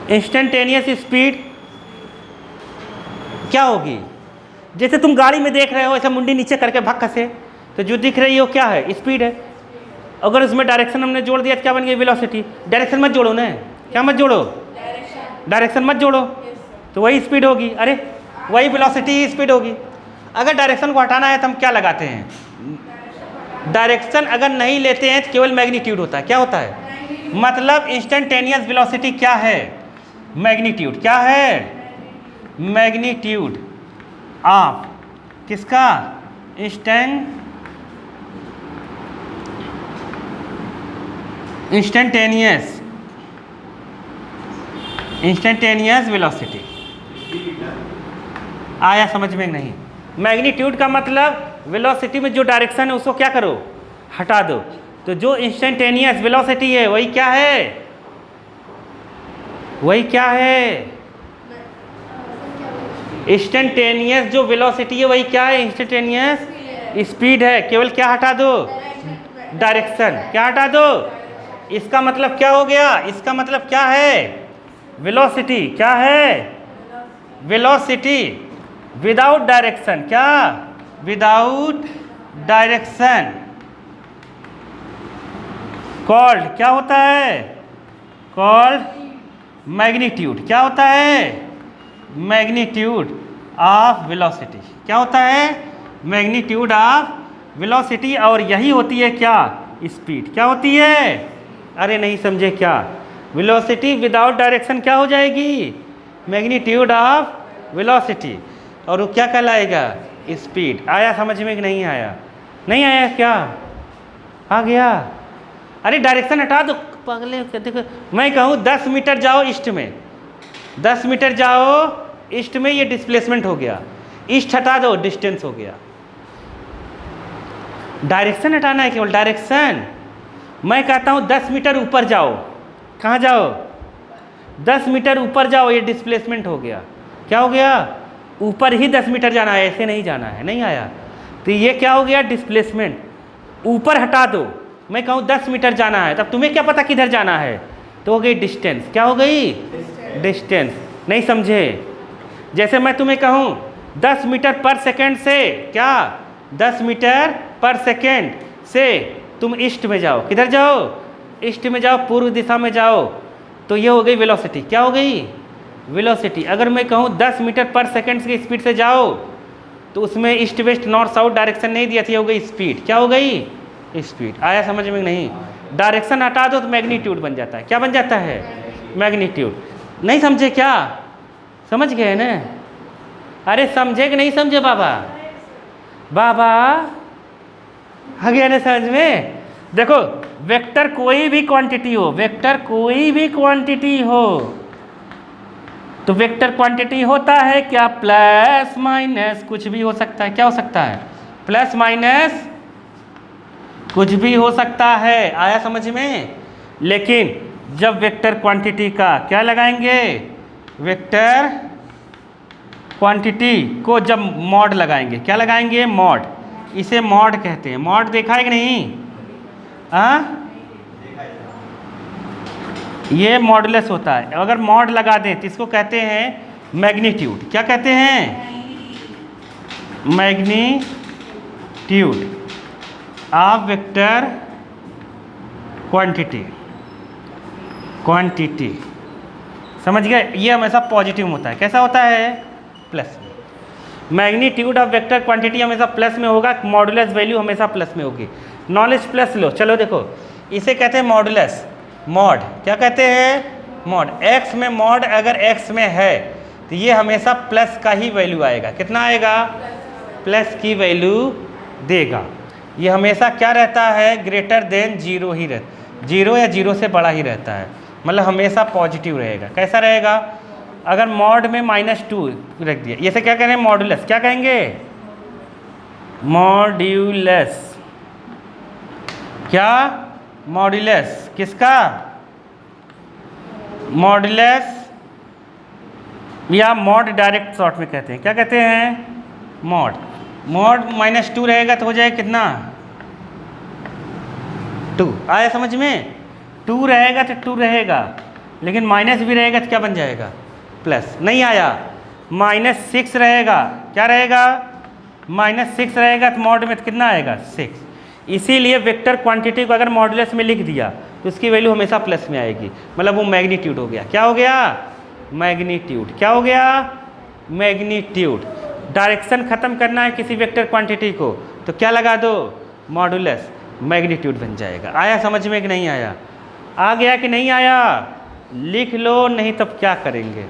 Instantaneous speed क्या होगी? जैसे तुम गाड़ी में देख रहे हो ऐसा मुंडी नीचे करके भक्का से, तो जो दिख रही है वो क्या है? स्पीड है। अगर उसमें डायरेक्शन हमने जोड़ दिया तो क्या बन गई? वेलोसिटी। डायरेक्शन मत जोड़ो ना, क्या मत जोड़ो? डायरेक्शन मत जोड़ो, तो वही स्पीड होगी। अरे वही वेलोसिटी स्पीड होगी। अगर डायरेक्शन को हटाना है तो हम क्या लगाते हैं? डायरेक्शन अगर नहीं लेते हैं तो केवल मैग्नीट्यूड होता है। क्या होता है? मतलब इंस्टेंटेनियस वेलोसिटी क्या है? मैग्नीट्यूड। क्या है? मैग्नीट्यूड ऑफ किसका? Instantaneous velocity. आया समझ में? नहीं। मैग्नीट्यूड का मतलब वेलोसिटी में जो डायरेक्शन है उसको क्या करो? हटा दो। तो जो इंस्टेंटेनियस वेलोसिटी है वही क्या है? वही क्या है? इंस्टेंटेनियस जो वेलोसिटी है वही क्या है? इंस्टेंटेनियस स्पीड है। केवल क्या हटा दो? डायरेक्शन। क्या हटा दो? इसका मतलब क्या हो गया? इसका मतलब क्या है? वेलोसिटी। क्या है? Velocity without direction. क्या? विदाउट डायरेक्शन कॉल्ड क्या होता है? Called magnitude. क्या होता है? Magnitude of velocity. क्या होता है? Magnitude of velocity. और यही होती है क्या? स्पीड। क्या होती है? अरे नहीं समझे क्या? वेलोसिटी विदाउट डायरेक्शन क्या हो जाएगी? Magnitude of velocity. और वो क्या कहलाएगा? स्पीड। आया समझ में कि नहीं आया? नहीं आया क्या? आ गया? अरे डायरेक्शन हटा दो पगले। देखो मैं कहूँ 10 मीटर जाओ ईस्ट में, 10 मीटर जाओ ईस्ट में, ये डिस्प्लेसमेंट हो गया। ईस्ट हटा दो, डिस्टेंस हो गया। डायरेक्शन हटाना है केवल, डायरेक्शन। मैं कहता हूँ 10 मीटर ऊपर जाओ। कहाँ जाओ? 10 मीटर ऊपर जाओ, ये डिस्प्लेसमेंट हो गया। क्या हो गया? ऊपर ही 10 मीटर जाना है, ऐसे नहीं जाना है। नहीं आया? तो ये क्या हो गया? डिस्प्लेसमेंट। ऊपर हटा दो। मैं कहूँ 10 मीटर जाना है, तब तुम्हें क्या पता किधर जाना है? तो हो गई डिस्टेंस। क्या हो गई? डिस्टेंस। नहीं समझे? जैसे मैं तुम्हें कहूँ 10 मीटर पर सेकेंड से, क्या 10 मीटर पर सेकेंड से तुम ईस्ट में जाओ। किधर जाओ? ईस्ट में जाओ, पूर्व दिशा में जाओ। तो ये हो गई वेलोसिटी। क्या हो गई? वेलोसिटी। अगर मैं कहूँ 10 मीटर पर सेकेंड की स्पीड से जाओ, तो उसमें east west north south direction नहीं दिया थी, हो गई स्पीड। क्या हो गई? स्पीड। आया समझ में? नहीं। डायरेक्शन हटा दो तो मैग्नीट्यूड बन जाता है। क्या बन जाता है? मैग्नीट्यूड। नहीं समझे क्या? समझ गए ना? अरे समझे कि नहीं समझे बाबा? बाबा आ गया ना समझ में? देखो वेक्टर कोई भी क्वांटिटी हो, वेक्टर कोई भी क्वांटिटी हो, तो वेक्टर क्वांटिटी होता है क्या? प्लस माइनस कुछ भी हो सकता है। क्या हो सकता है? प्लस माइनस कुछ भी हो सकता है। आया समझ में? लेकिन जब वेक्टर क्वांटिटी का क्या लगाएंगे? वेक्टर क्वांटिटी को जब मॉड लगाएंगे, क्या लगाएंगे? मॉड। इसे मॉड कहते हैं। मॉड देखा है कि नहीं? हाँ, ये मॉडुलस होता है। अगर मॉड लगा दें तो इसको कहते हैं मैग्नीट्यूड। क्या कहते हैं? Magnitude of vector quantity. Quantity समझ गए? ये हमेशा पॉजिटिव होता है। कैसा होता है? प्लस में। मैग्नीट्यूड ऑफ वेक्टर क्वांटिटी हमेशा प्लस में होगा, मॉडुलस वैल्यू हमेशा प्लस में होगी। Knowledge plus low. चलो देखो, इसे कहते हैं मॉडुलस। मॉड क्या कहते हैं? मॉड। एक्स में मॉड अगर एक्स में है तो ये हमेशा प्लस का ही वैल्यू आएगा। कितना आएगा? प्लस की वैल्यू देगा। ये हमेशा क्या रहता है? ग्रेटर देन जीरो ही रहता, जीरो या जीरो से बड़ा ही रहता है। मतलब हमेशा पॉजिटिव रहेगा। कैसा रहेगा? अगर मॉड में -2 रख दिया, ये से क्या करें? मॉडुलस। क्या कहेंगे? मॉड्यूलस। क्या? मॉड्यूलस। किसका? मॉड्यूलस या मॉड डायरेक्ट शॉर्ट में कहते हैं। क्या कहते हैं? मॉड। मॉड -2 रहेगा तो हो जाएगा कितना? 2। आया समझ में? 2 रहेगा तो 2 रहेगा। लेकिन माइनस भी रहेगा तो क्या बन जाएगा, प्लस। नहीं आया, -6 रहेगा, क्या रहेगा, -6 रहेगा तो मॉड में तो कितना आएगा, 6। इसीलिए वेक्टर क्वांटिटी को अगर मॉडुलस में लिख दिया तो उसकी वैल्यू हमेशा प्लस में आएगी, मतलब वो मैग्नीट्यूड हो गया। क्या हो गया, मैग्नीट्यूड। क्या हो गया, मैग्नीट्यूड। डायरेक्शन खत्म करना है किसी वेक्टर क्वांटिटी को तो क्या लगा दो, मॉडुलस, मैग्नीट्यूड बन जाएगा। आया समझ में कि नहीं आया, आ गया कि नहीं आया, लिख लो, नहीं तब क्या करेंगे।